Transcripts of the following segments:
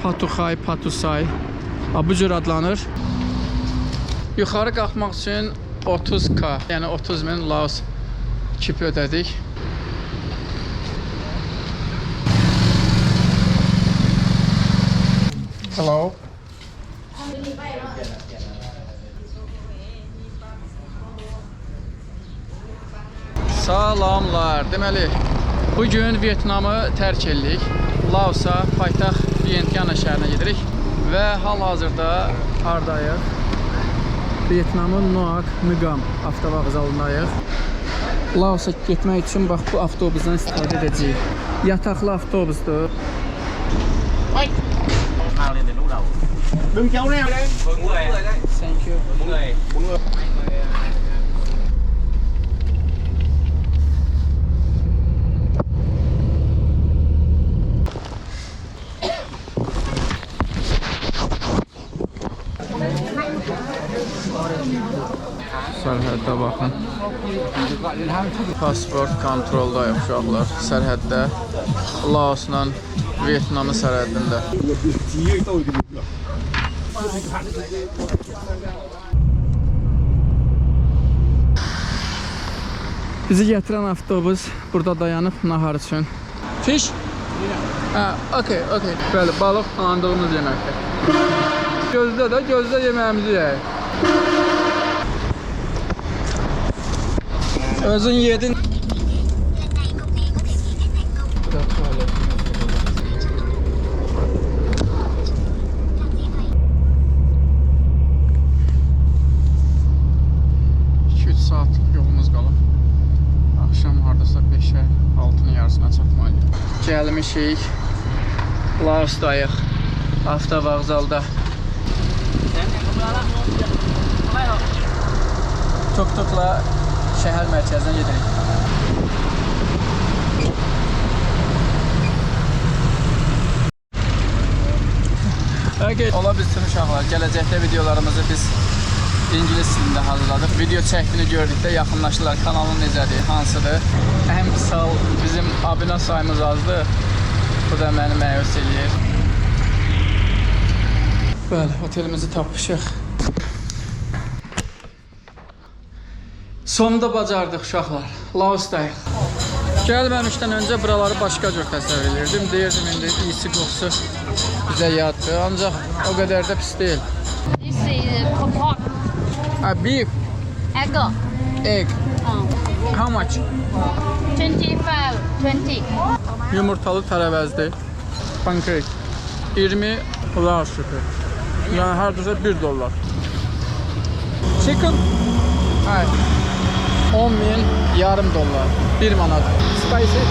Patuxay, Patusay bu cür adlanır. Yuxarı qalxmaq üçün 30k, yəni 30.000 Laos kipi ödədik. Hello. Salamlar. Deməli, bugün Vietnamı tərk etdik. Laosa, paytaxt Vientiane şəhərinə gedirik və hal-hazırda hardayıq? Vietnamın Nuak Ngam avtovağzalındayıq. Laosa getmək üçün bax bu avtobusdan istifadə edəcəyik. Yataqlı avtobusdur. Đừng cháu nè. Vâng, mọi người đây. Thank you. Mọi người. Sərhəddə baxın. Pasport kontroldayıq uşaqlar. Sərhəddə Laosla Vietnamın sərhədində. Bizi gətirən avtobus burada dayanıb nahar üçün. Fish? Okay. Bəli, balıq tanıdığımız yeməkdir. Gözlə yeməyimizi yeyək. Özün yedin. Gəlmişik, Laosdayıq, avtovağzalda. Tuk-tukla şəhər mərkəzinə gedirik. Ola bilsin uşaqlar, gələcəkdə videolarımızı biz İngilis dilində hazırladıq. Video çəkdiyini gördükdə yaxınlaşdılar. Kanalın necədir, hansıdır? Ən misal bizim abunə sayımız azdır. Bu da məni məyus eləyir. Bəli, otelimizi tapmışıq. Sonunda bacardıq uşaqlar. Laosdayıq. Gəlməmişdən öncə buraları başqa cür təsəvvür edirdim. Deyirdim, indi iyisi qoxusu bizə yaddır. Ancaq o qədər də pis deyil. This is pork. Beef. Egg. How much? 25, 20. Yumurtalı tərəvəzdir. Pancake. 20 Laos sütü. Yəni hardasa $1. Chicken. 10.000 yarım dollar. 1 manat. Spicy.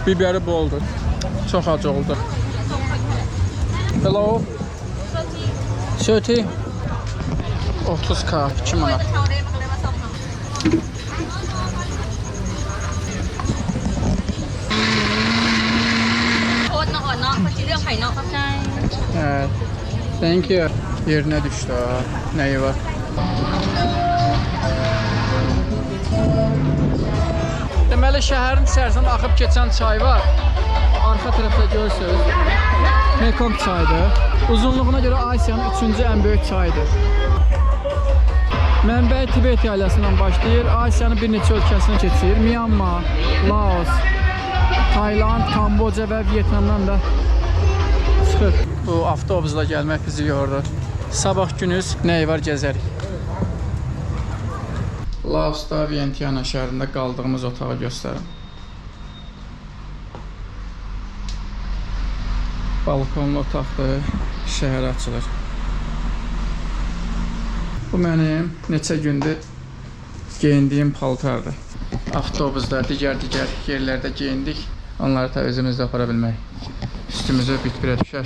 Biberi boldur. Çox acı oldu. Hello. 30. 30k. 2 manat. Evet. Thank you. Yerinə düşdü ha. Nəyi var? Deməli, şəhərin içərisindən axıb keçən çay var. Arxa tərəfdə görürsünüz. Mekong çayıdır. Uzunluğuna görə Asiyanın 3-cü ən böyük çayıdır. Mənbəyi Tibet yaylasından başlayır. Asiyanın bir neçə ölkəsini keçir. Myanmar, Laos, Tayland, Kamboca və Vietnamdan da çıxır. Bu avtobusla gəlmək bizi yordu. Sabah günüz nəyi var gəzərik. Laosda Vientiane şəhərində qaldığımız otağı göstərim. Balkonlu otaqdır, şəhərə açılır. Bu mənim neçə gündür geyindiyim paltardır. Avtobusda digər yerlərdə geyindik. Onları da özümüzdə apara bilmək. Üstümüzü bit-birə düşər.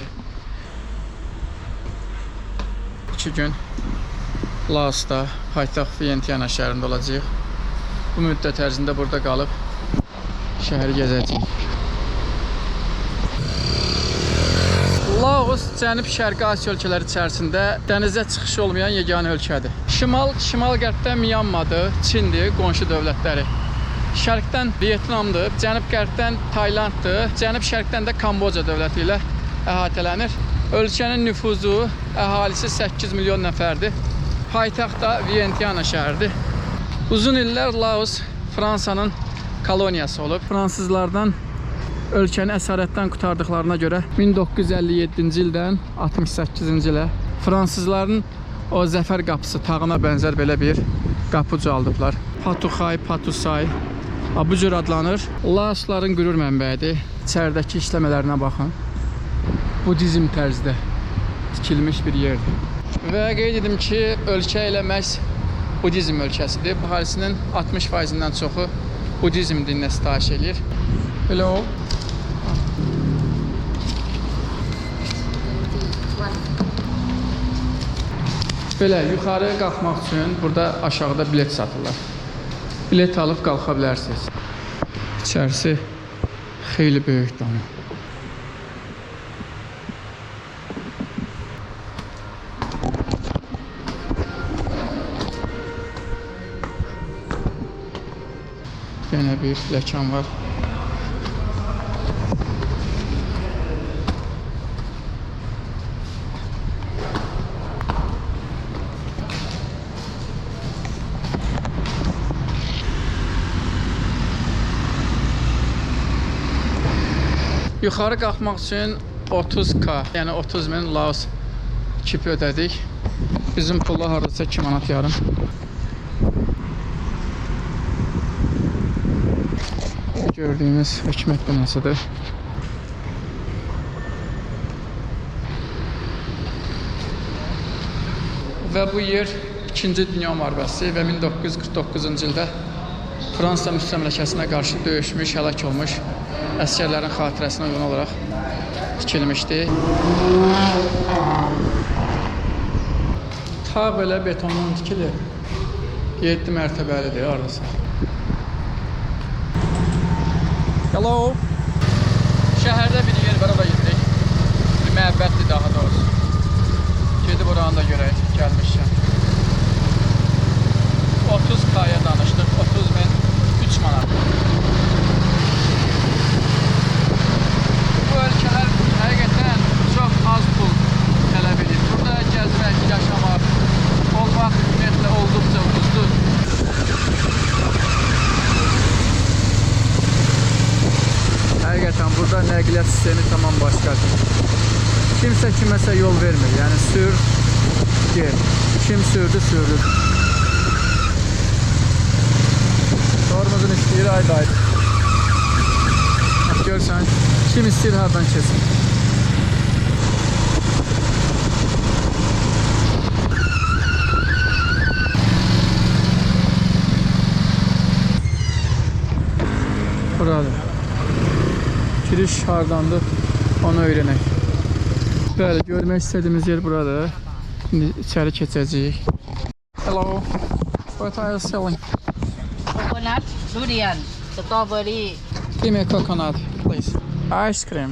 2 gün Laosda, paytaxt Vientiane şəhərində olacağıq. Bu müddət ərzində burada qalıb şəhəri gəzəcəyik. Laos Cənub-Şərqi Asiya ölkələri içərisində dənizə çıxışı olmayan yeganə ölkədir. Şimal-qərbdə Myanmadır, Çindir, qonşu dövlətləri. Şərqdən Vyetnamdır, cənub-qərbdən Taylanddır, cənub-şərqdən də Kamboca dövləti ilə əhatələnir. Ölkənin nüfuzu, əhalisi 8 milyon nəfərdir. Paytaxt da Vientiane şəhəridir. Uzun illər Laos Fransanın koloniyası olub. Fransızlardan ölkəni əsarətdən qurtardıqlarına görə 1957-ci ildən 68-ci ilə fransızların o zəfər qapısı tağına bənzər belə bir qapı ucaldıblar. Patuxay, Patusay bu cür adlanır. Laosların qürur mənbəyidir. İçəridəki işləmələrinə baxın. Budizm tərzdə tikilmiş bir yerdir. Və qeyd edim ki, ölkə ilə məhz Budizm ölkəsidir. Əhalisinin 60%-dən çoxu Budizm dininə sitayiş edir. Hello. Belə yuxarı qalxmaq üçün burada aşağıda bilet satırlar. Bilet alıb qalxa bilərsiniz. İçərisi xeyli böyükdür ama. Yenə bir pilləkən var. Yuxarı qalxmaq üçün 30K, yəni 30.000 Laos kipi ödədik. Bizim pulla hardasa 2 manat yarım. Gördüyümüz hökumət binasıdır. Və bu yer 2-ci Dünya müharibəsi və 1949-cu ildə Fransa müstəmləkəsinə qarşı döyüşmüş, həlak olmuş əsgərlərin xatirəsinə uyğun olaraq tikilmişdi. Ta belə betondan tikilir. 7 mərtəbəlidir arası. Hello. Şəhərdə bir yer var, oraya gittik. Bir məbəddir daha doğrusu. Gedib oranı da görək, gəlmişkən. 30K'ya danışdıq, 30.000 3 manat. Bu ölkələr həqiqətən çox az pul tələb edir. Burada gəzmək, yaşamaq, olmaq ümumiyyətlə olduqca ucuzdur. Həqiqətən burada nəqliyyat sistemi tamam başqadır. Kimsə kiməsə yol vermir. Yəni sür, gel. Kim sürdü, sürdü. Tormozun işləyir, ayda. Görsən, kim istəyir hardan kesin. Buradır. Giriş hardandır, onu öyrənək. Bəli, görmək istədiyimiz yer buradır. Şimdi içəri keçəcəyik. Hello, what are you selling? Coconut, durian, strawberry. Give me a coconut, please. Ice cream.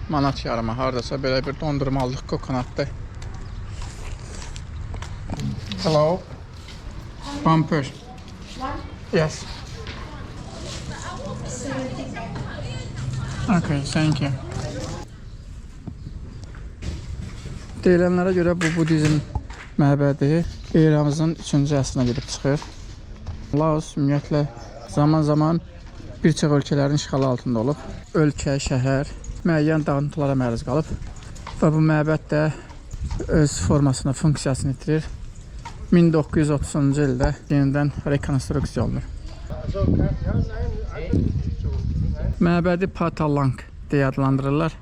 Manat yarıma, hardasa belə bir dondurma aldıq coconutda. Hello. Bumper. Yes. Okay, thank you. Deyilənlərə görə bu Budizm məbədi eramızın 3-cü əsrinə gedib çıxır. Laos ümumiyyətlə zaman-zaman bir çox ölkələrin işğalı altında olub. Ölkə, şəhər müəyyən dağıntılara məruz qalıb və bu məbəd də öz formasını, funksiyasını itirir. 1930-cu ildə yenidən rekonstruksiya olunur. Məbədi Patalang deyə adlandırırlar.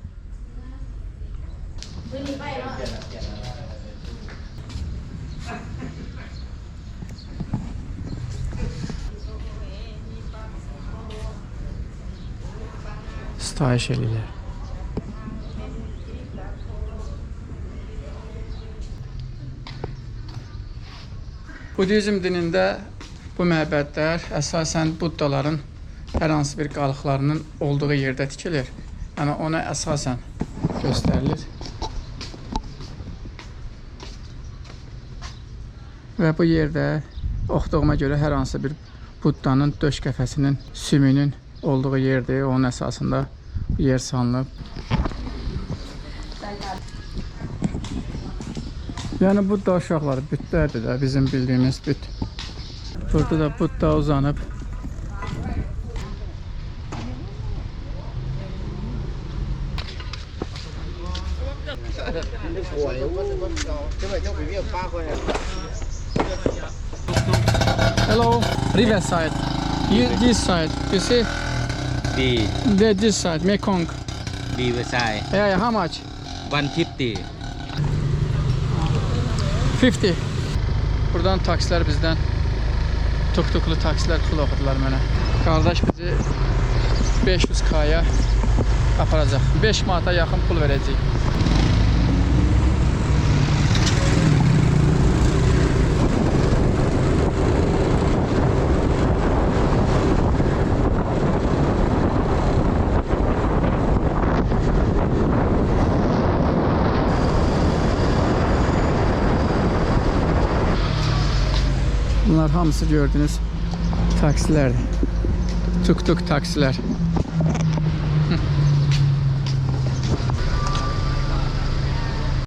Sitayiş eləyirlər. Budizm dinində bu məbədlər əsasən Buddaların hər hansı bir qalıqlarının olduğu yerdə tikilir. Yəni ona əsasən göstərilir. Və bu yerdə oxuduğuma görə hər hansı bir Buddanın döş qəfəsinin sümünün olduğu yerdir. Onun əsasında yer salınıb. Yəni Budda uşaqları bütlərdir də, bizim bildiyimiz büt. Burada da Budda uzanıb. Hello, Riverside. This side, you see? B, This side, Mekong. B Versailles, Yeah, how much? 150. 50. Buradan taksilər bizdən tuk-tuklu taksilər pul oxudular mənə. Qardaş bizi 500K-ya aparacaq. 5 manata yaxın pul verəcək. Bunlar hamısı gördüğünüz taksilerdir. Tuk-tuk taksiler.